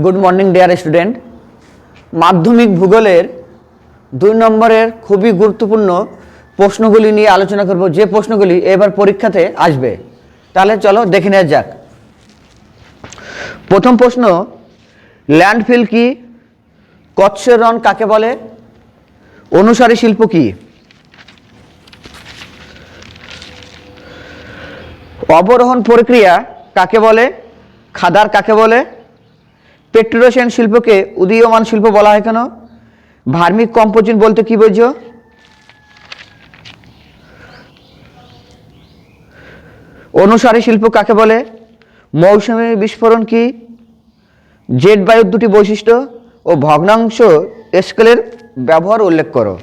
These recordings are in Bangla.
Good morning dear student. মাধ্যমিক ভূগোলের 2 নম্বরের খুবই গুরুত্বপূর্ণ প্রশ্নগুলি নিয়ে আলোচনা করব, যে প্রশ্নগুলি এবার পরীক্ষাতে আসবে। তাহলে চলো দেখে নেওয়া যাক। প্রথম প্রশ্ন, ল্যান্ডফিল কি? কচ্ছের রণ কাকে বলে? অনুসারী শিল্প কি? অবরোহণ প্রক্রিয়া কাকে বলে? খাদার কাকে বলে? পেট্রোরসায়ন শিল্পকে উদীয়মান শিল্প বলা হয় কেন? ভার্মিক কম্পোজিট বলতে কি বোঝো? অনুসারী শিল্প কাকে বলে? মৌসুমী বিস্ফোরণ কি? জেট বায়ুর দুটি বৈশিষ্ট্য ও ভগ্নাংশ স্কেলের ব্যবহার উল্লেখ করো।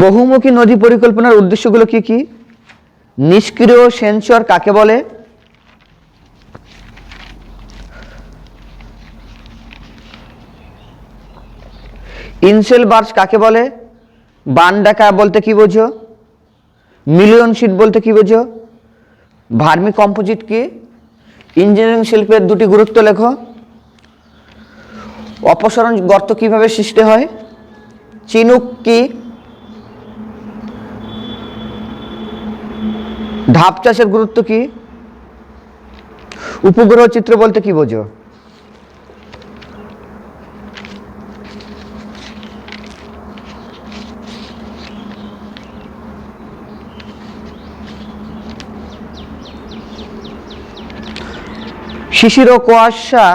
বহুমুখী নদী পরিকল্পনার উদ্দেশ্যগুলো কি কি? নিষ্ক্রিয় সেন্সর কাকে বলে? ইনসেল বার্চ কাকে বলে? বান ডাকা বলতে কি বোঝো? মিলিয়ন শিট বলতে কি বোঝো? ভার্মি কম্পোজিট কি? ইঞ্জিনিয়ারিং শিল্পের দুটি গুরুত্ব লেখো। অপসারণ গর্ত কিভাবে সৃষ্টি হয়? চিনুক কি? ধাপ চাষের গুরুত্ব কি? উপগ্রহ চিত্র বলতে কি বোঝো? শিশির ও কুয়াশা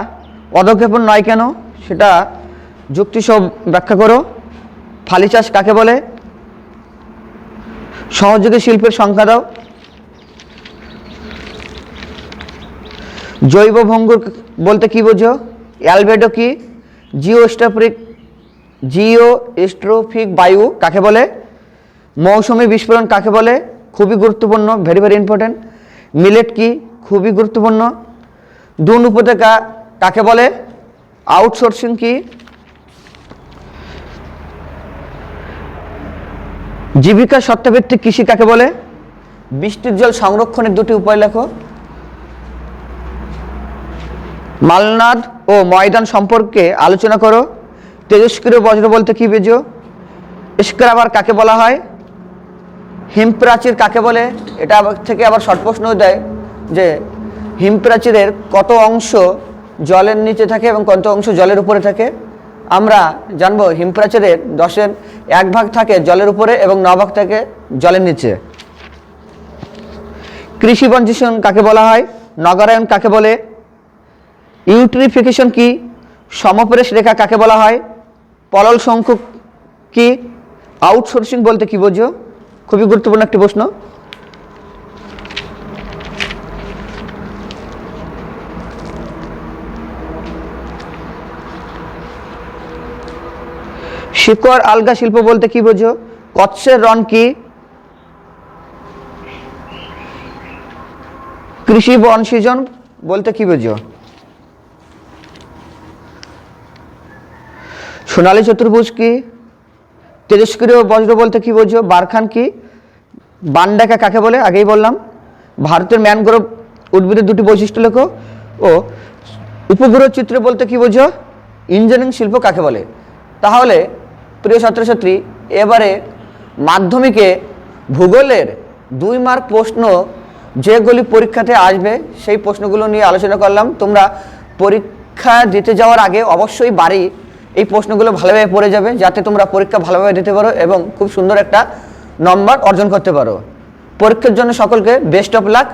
অধঃক্ষেপণ নয় কেন? সেটা যুক্তি সব ব্যাখ্যা করো। ফালি চাষ কাকে বলে? সহযোগী শিল্পের সংখ্যা দাও। জৈব ভঙ্গুর বলতে কি বোঝো? অ্যালবেডো কি? জিওস্ট্রোফিক বায়ু কাকে বলে? মৌসুমী বিস্ফোরণ কাকে বলে? খুবই গুরুত্বপূর্ণ, ভেরি ভেরি ইম্পর্টেন্ট। মিলেট কি? খুবই গুরুত্বপূর্ণ। দুন উপত্যকা কাকে বলে? আউটসোর্সিং কি? জীবিকা সত্তাভিত্তিক কৃষি কাকে বলে? বৃষ্টির জল সংরক্ষণের দুটি উপায় লেখো। মালনাদ ও ময়দান সম্পর্কে আলোচনা করো। তেজস্ক্রিয় বজ্র বলতে কি বোঝো? স্ক্রাবার কাকে বলা হয়? হিমপ্রাচীর কাকে বলে? এটা থেকে আবার শর্ট প্রশ্ন দেয় যে হিমপ্রাচীরের কত অংশ জলের নিচে থাকে এবং কত অংশ জলের উপরে থাকে। আমরা জানবো হিমপ্রাচীরের 10-এর 1 ভাগ থাকে জলের উপরে এবং 9 ভাগ থাকে জলের নিচে। কৃষি বঞ্চিশন কাকে বলা হয়? নগরায়ন কাকে বলে? ইউট্রিফিকেশন কি? সমপ্রেষ রেখা কাকে বলা হয়? পলল শঙ্কু কি? আউটসোর্সিং বলতে কি বোঝো? খুবই গুরুত্বপূর্ণ একটি প্রশ্ন। শিকড় আলগা শিল্প বলতে কি বোঝো? কচ্ছের রণ কি? কৃষি বন সৃজন বলতে কি বোঝো? সোনালী চতুর্ভুজ কি? তেজস্ক্রিয় বজ্র বলতে কি বোঝো? বারখান কি? বানডাকা কাকে বলে? আগেই বললাম। ভারতের ম্যানগ্রোভ উদ্ভিদের দুটি বৈশিষ্ট্য লেখো। ও উপগ্রহ চিত্র বলতে কি বোঝো? ইঞ্জিনিয়ারিং শিল্প কাকে বলে? তাহলে প্রিয় ছাত্রছাত্রী, এবারে মাধ্যমিকে ভূগোলের 2 মার্ক প্রশ্ন যেগুলি পরীক্ষাতে আসবে সেই প্রশ্নগুলো নিয়ে আলোচনা করলাম। তোমরা পরীক্ষা দিতে যাওয়ার আগে অবশ্যই বাড়ি এই প্রশ্নগুলো ভালোভাবে পড়ে যাবে, যাতে তোমরা পরীক্ষা ভালোভাবে দিতে পারো এবং খুব সুন্দর একটা নম্বর অর্জন করতে পারো। পরীক্ষার জন্য সকলকে বেস্ট অফ লাক।